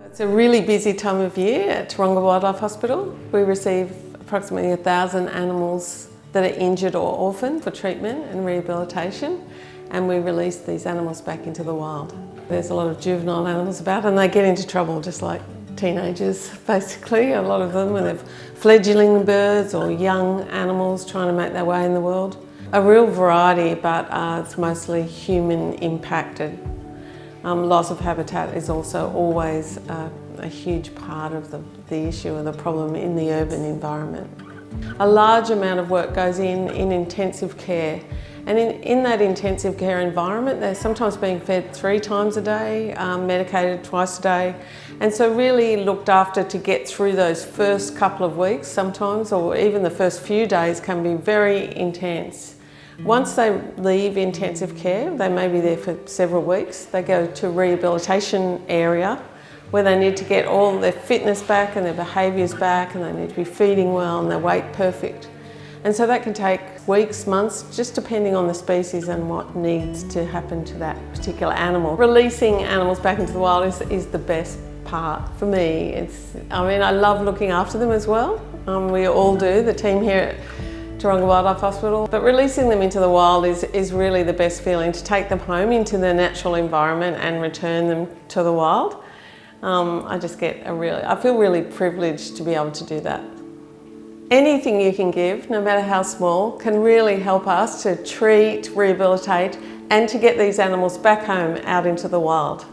It's a really busy time of year at Taronga Wildlife Hospital. We receive approximately 1,000 animals that are injured or orphaned for treatment and rehabilitation, and we release these animals back into the wild. There's a lot of juvenile animals about and they get into trouble just like teenagers basically, a lot of them, when they're fledgling birds or young animals trying to make their way in the world. A real variety, but it's mostly human impacted. Loss of habitat is also always a huge part of the issue and the problem in the urban environment. A large amount of work goes in intensive care, and in that intensive care environment they're sometimes being fed 3 times a day, medicated twice a day, and so really looked after to get through those first couple of weeks sometimes, or even the first few days can be very intense. Once they leave intensive care, they may be there for several weeks, they go to a rehabilitation area where they need to get all their fitness back and their behaviours back, and they need to be feeding well and their weight perfect. And so that can take weeks, months, just depending on the species and what needs to happen to that particular animal. Releasing animals back into the wild is the best part for me. I love looking after them as well. We all do, the team here at Taronga Wildlife Hospital. But releasing them into the wild is really the best feeling, to take them home into their natural environment and return them to the wild. I feel really privileged to be able to do that. Anything you can give, no matter how small, can really help us to treat, rehabilitate, and to get these animals back home out into the wild.